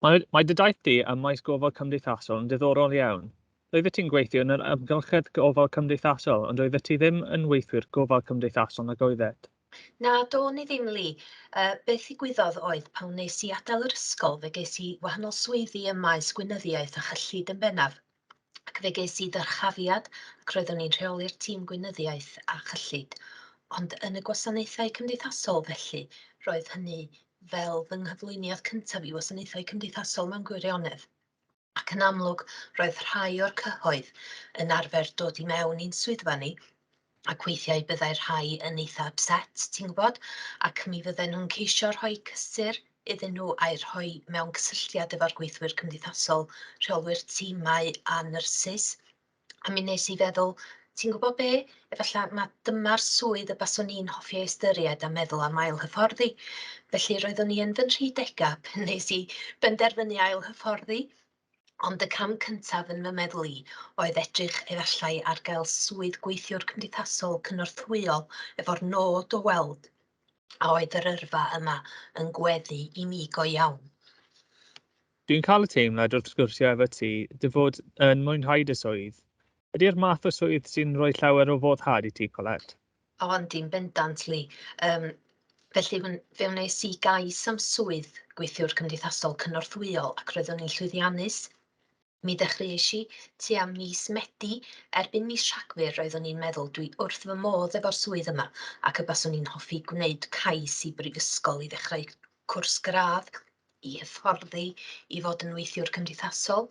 Mae dy daith di ym maes gofal cymdeithasol yn diddorol iawn. Roeddet ti'n gweithio yn yr amgylchedd gofal cymdeithasol, ond roeddet ti ddim yn weithwyr gofal cymdeithasol nag oeddet. Na, do ni ddim, Lee. Beth ddigwyddodd oedd pan wnes i adael yr ysgol, fe ges i wahanol swyddi ym maes gweinyddiaeth a chyllid yn bennaf. Ac fe ges i ddyrchafiad ac roeddwn ni'n rheoli'r tîm gweinyddiaeth a chyllid. Ond yn y gwasanaethau cymdeithasol felly, roedd hynny fel fy nghyflwyniad cyntaf i wasanaethau cymdeithasol mewn gwirionedd. Ac yn amlwg, roedd rhai o'r cyhoedd yn arfer dod i mewn i'n swyddfa ni, ac weithiau byddai rhai yn eitha upset, ti'n gwybod, ac mi fydden nhw'n ceisio rhoi cysur iddyn nhw a'i rhoi mewn cysylltiad efo'r gweithwyr cymdeithasol, rheolwyr tîmau a nyrsys. A mi nes i feddwl, ti'n gwybod be, efallai dyma'r swydd y baswn ni'n hoffi ei ystyried a meddwl am ail hyfforddi. Felly roeddwn ni yn fy 30au pan nes i benderfynu ail hyfforddi. Ond y cam cyntaf yn fy meddwl i oedd edrych efallai ar gael swydd gweithiwr cymdeithasol cynorthwyol efo'r nod o weld, a oedd yr yrfa yma yn gweddu i mi go iawn. Dwi'n cael y teimlad wrth sgwrsio efo ti dy fod yn mwynhau dy swydd. Ydy'r math o swydd sy'n rhoi llawer o foddhad i ti, Collette? O, yndi'n bendant, Lee. Felly fe wnes i gais am swydd gweithiwr cymdeithasol cynorthwyol ac roeddwn i'n llwyddiannus. Mi ddechreuais i tua mis Medi, erbyn mis Rhagfyr roeddwn i'n meddwl dwi wrth fy modd efo'r swydd yma ac y baswn i'n hoffi gwneud cais i brifysgol i ddechrau cwrs gradd, i hyfforddi, i fod yn weithiwr cymdeithasol.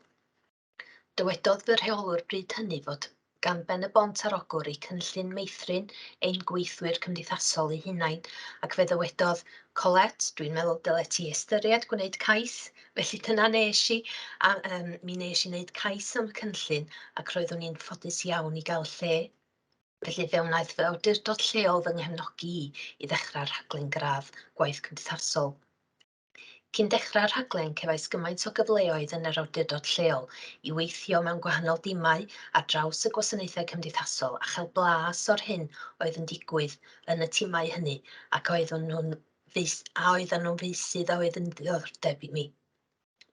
Dywedodd fy rheolwr bryd hynny fod gan ben y bont ar ogwr i cynllun meithrin ein gweithwyr cymdeithasol eu hunain, ac fe ddywedodd, Collette, dwi'n meddwl dyle ti ystyried gwneud cais, felly dyna nes i, a mi nes i wneud cais am y cynllun, ac roeddwn ni'n ffodus iawn i gael lle. Felly fe wnaeth fy awdurdod lleol fy nghefnogi i ddechrau'r rhaglen gradd gwaith cymdeithasol. Cyn dechrau'r rhaglen, cefais gymaint o gyfleoedd yn yr awdurdod lleol i weithio mewn gwahanol dimau ar draws y gwasanaethau cymdeithasol a chael blas o'r hyn oedd yn digwydd yn y timau hynny ac oedden nhw'n feisydd a oedd yn ddiddordeb i mi.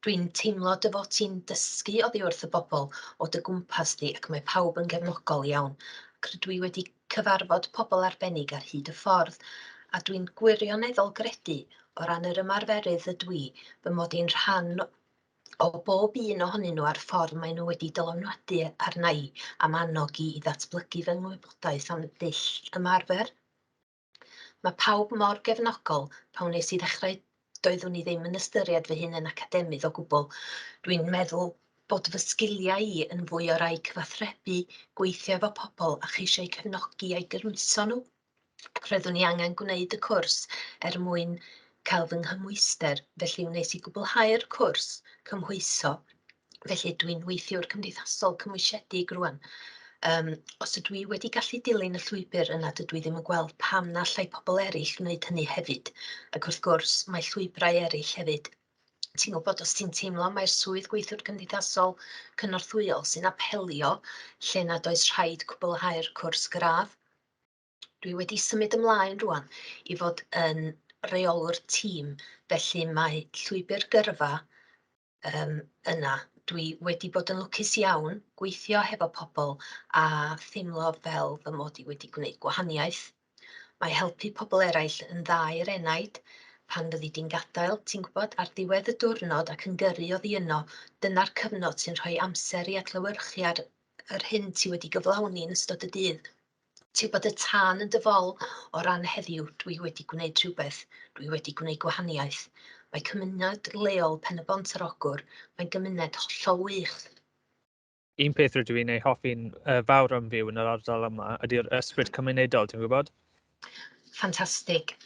Dwi'n teimlo dy fod ti'n dysgu oddi wrth y bobl o dy gwmpas di ac mae pawb yn gefnogol iawn. Ac dwi wedi cyfarfod pobl arbennig ar hyd y ffordd a dwi'n gwirioneddol gredu o ran yr ymarferydd ydw i fy mod i'n rhan o bob un ohonyn nhw ar ffordd maen nhw wedi dylanwadu arna i am annog i ddatblygu fy ngwybodaeth am ddull ymarfer. Mae pawb mor gefnogol pan wnes i ddechrau doeddwn i ddim yn ystyried fy hun yn academydd o gwbl. Dwi'n meddwl bod fy sgiliau i yn fwy o rai cyfathrebu, gweithio efo pobl a cheisio eu cefnogi a'i gyrwyso nhw. Ac roeddwn i angen gwneud y cwrs mwyn cael fy nghymwyster, felly wnes i gwblhau'r cwrs cymhwyso. Felly dwi'n weithiwr cymdeithasol cymwysiedig rwan. Os ydw i wedi gallu dilyn y llwybr yna, dydw i ddim yn gweld pam na llai pobl eraill wneud hynny hefyd. Ac wrth gwrs, mae llwybrau eraill hefyd. Ti'n gwybod, os ti'n teimlo mae'r swydd gweithiwr cymdeithasol cynorthwyol sy'n apelio lle nad oes rhaid cwblhau'r cwrs gradd. Dwi wedi symud ymlaen rwan i fod yn reolwr tîm, felly mae llwybr gyrfa yna. Dwi wedi bod yn lwcus iawn, gweithio hefo pobl a theimlo fel fy mod i wedi gwneud gwahaniaeth. Mae helpu pobl eraill yn dda i'r enaid pan fyddi di'n gadael, ti'n gwybod, ar ddiwedd y diwrnod ac yn gyrru oddi yno, dyna'r cyfnod sy'n rhoi amser i adlewyrchu ar yr hyn ti wedi gyflawni yn ystod y dydd. Ti'n bod y tân yn dyfol o ran heddiw, dwi wedi gwneud rhywbeth, dwi wedi gwneud gwahaniaeth. Mae cymuned leol Pen y Bont ar Ogwr, mae'n gymuned hollol wych. Un peth rydw i'n ei hoffi'n fawr am fyw yn yr ardal yma ydy'r ysbryd cymunedol, ti'n gwybod? Ffantastig.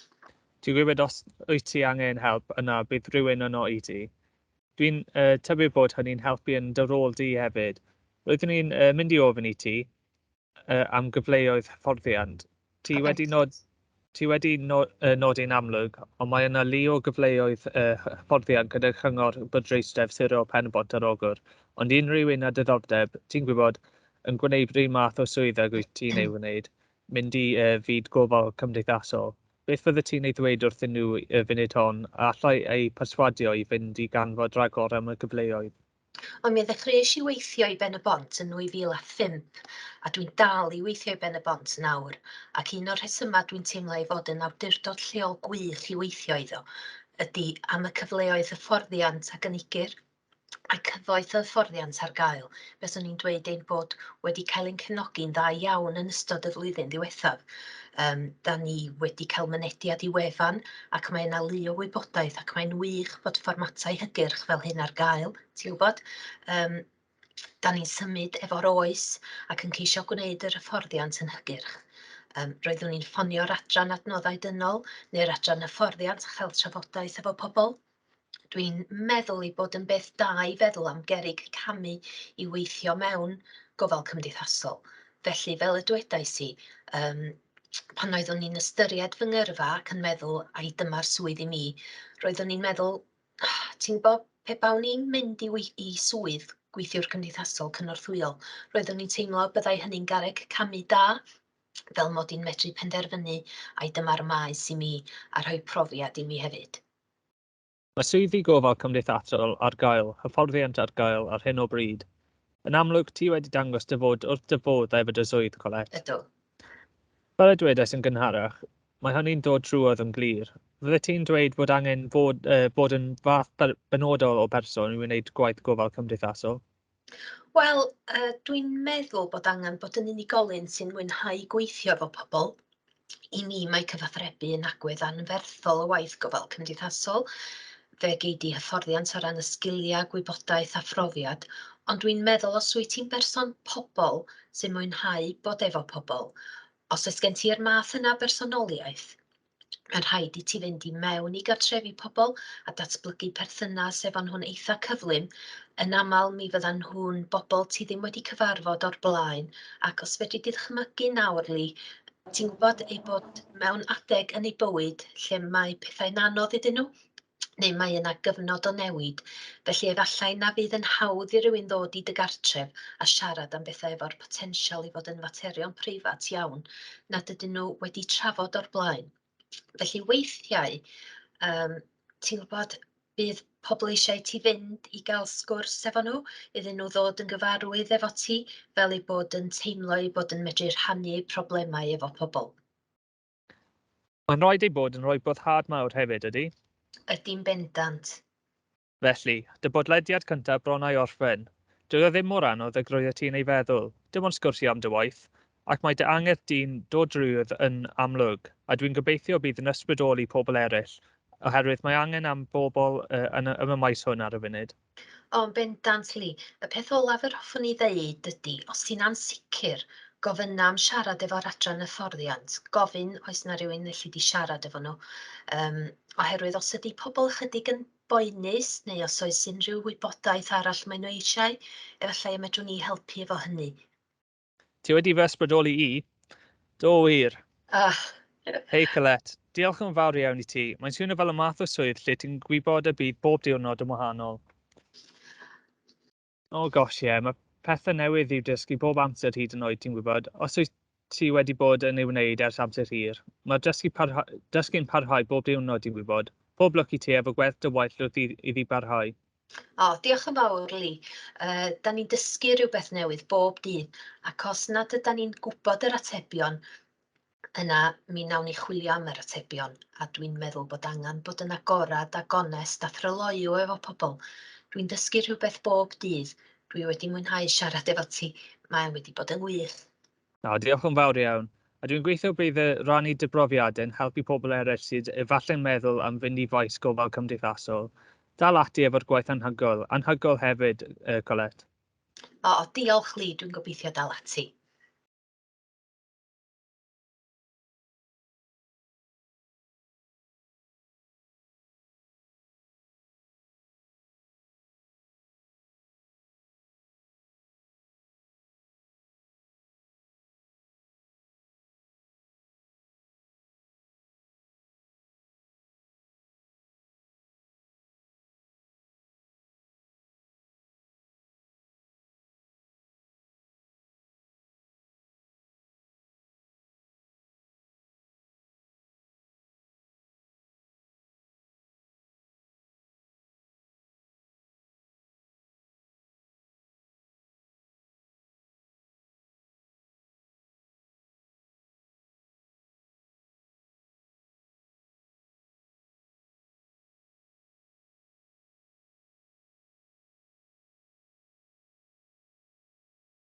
Ti'n gwybod os wyt ti angen help yna, bydd rhywun yno i ti. Dwi'n tybio bod hynny'n helpu yn dy rôl di hefyd. Roeddwn i'n mynd i ofyn i ti am gyfleoedd hyfforddiant. Ti wedi nodi'n amlwg, ond mae yna lu o gyfleoedd hyfforddiant gyda chyngor bydreistef sirol Pen y Bont ar Ogwr. Ond unrhyw un â diddordeb, ti'n gwybod, yn gwneud rhyw math o swyddog wyt ti'n ei wneud, mynd i fyd gofal cymdeithasol. Beth fyddet ti'n ei ddweud wrth nhw y funud hon, a allai ei perswadio i fynd i ganfod rhagor am y gyfleoedd? Ond mi ddechreuais i weithio i Ben y Bont yn 2005, a dwi'n dal i weithio i Ben y Bont nawr, ac un o'r rhesymau dwi'n teimlo i fod yn awdurdod lleol gwych i weithio iddo ydy am y cyfleoedd hyfforddiant ac unigir, a cyfoeth y hyfforddiant ar gael. Beth o'n i'n dweud ein bod wedi cael ein cefnogi'n dda iawn yn ystod y flwyddyn ddiwethaf. Da ni wedi cael mynediad i wefan ac mae yna lu o wybodaeth ac mae'n wych bod fformatau hygyrch fel hyn ar gael, ti'n gwybod? Da ni'n symud efo'r oes ac yn ceisio gwneud yr hyfforddiant yn hygyrch. Roeddwn ni'n ffonio'r adran adnoddau dynol neu'r adran hyfforddiant a chael trafodaeth efo pobl. Dwi'n meddwl ei bod yn beth da i feddwl am gerrig camu i weithio mewn gofal cymdeithasol. Felly, fel y dwedais i, pan oeddwn ni'n ystyried fy ngyrfa ac yn meddwl, ai dyma'r swydd i mi, roeddwn ni'n meddwl, ti'n gwybod, pe bawn ni'n mynd i swydd gweithiwr cymdeithasol Gynorthwyydd, roeddwn ni'n teimlo byddai hynny'n garreg camu da, fel mod i'n medru penderfynu ai dyma'r maes i mi a rhoi profiad i mi hefyd. Mae swyddi gofal cymdeithasol ar gael, hyfforddiant ar gael ar hyn o bryd. Yn amlwg, ti wedi dangos dy fod wrth dy fodd efo dy swydd, Collette. Ydw. Fel y dwedais yn gynharach, mae hynny'n dod trwodd yn glir. Fydde ti'n dweud bod angen bod yn fath benodol o berson i wneud gwaith gofal cymdeithasol? Wel, dwi'n meddwl bod angen bod yn unigolyn sy'n mwynhau gweithio efo pobl. I mi mae cyfathrebu yn agwedd anferthol o waith gofal cymdeithasol. Fe gei di hyfforddiant o ran y sgiliau, gwybodaeth a phrofiad, ond dwi'n meddwl os wyt ti'n berson pobl sy'n mwynhau bod efo pobl, os oes gen ti'r math yna bersonoliaeth, mae'n rhaid i ti fynd i mewn i gartrefi pobl a datblygu perthynas efo nhw'n eitha cyflym. Yn aml mi fyddan nhw'n bobl ti ddim wedi cyfarfod o'r blaen, ac os fedri di ddychmygu nawr li, ti'n gwybod ei bod mewn adeg yn ei bywyd lle mae pethau'n anodd iddyn nhw, neu mae yna gyfnod o newid. Felly efallai na fydd yn hawdd i rywun ddod i dy gartref a siarad am bethau efo'r potensial i fod yn faterion preifat iawn nad ydyn nhw wedi trafod o'r blaen. Felly weithiau, ti'n gwybod, bydd pobl eisiau ti fynd i gael sgwrs efo nhw, iddyn nhw ddod yn gyfarwydd efo ti, fel ei bod yn teimlo i bod yn medru rhannu problemau efo pobl. Mae'n rhaid ei bod yn rhoi boddhad mawr hefyd, ydy? Ydy'n bendant. Felly, dy bodlediad cyntaf bron a'i orffen. Doedd o ddim mor anodd y groeddet ti'n ei feddwl, dim ond sgwrsio am dy waith, ac mae dy angerdd di'n dod drwydd yn amlwg, a dwi'n gobeithio bydd yn ysbrydoli pobl eraill, oherwydd mae angen am bobl yn y maes hwn ar y funud. O'n bendant li, y peth olaf yr hoffwn i ddeud ydy, os ti'n ansicr, gofynna am siarad efo'r adran hyfforddiant, gofyn oes na rywun allu di siarad efo nhw. Oherwydd os ydy pobl chydig yn boenus, neu os oes unrhyw wybodaeth arall mae nhw eisiau, efallai y medrwn ni helpu efo hynny. Ti wedi fy ysbrydoli i? Do wir. Ah, Hei Collette, diolch yn fawr iawn i ti. Mae'n swnio fel y math o swydd lle ti'n gwybod y bydd bob diwrnod yn wahanol. O gosh, ie, mae pethau newydd i'w dysgu bob amser hyd yn oed, ti'n gwybod. Os wyt ti wedi bod yn ei wneud ers amser hir, mae dysgu'n parhau bob diwrnod, ti'n gwybod. Pob lwc i ti efo gwerth dy waith wrth iddi barhau. O, diolch yn fawr, Li. Da ni'n dysgu rhywbeth newydd bob dydd, ac os nad ydyn ni'n gwybod yr atebion, yna mi wnawn ni chwilio am yr atebion, a dwi'n meddwl bod angen bod yn agorad ac onest a thryloyw efo pobl. Dwi'n dysgu rhywbeth bob dydd. Dwi wedi mwynhau siarad efo ti. Mae wedi bod yn wych. O, diolch yn fawr iawn. A dwi'n gweithio bydd y rannu dy brofiadau'n helpu pobl eraill sydd efallai'n meddwl am fynd i faes gofal cymdeithasol. Dal ati efo'r gwaith anhygoel hefyd, Collette. O, diolch Li, dwi'n gobeithio dal ati.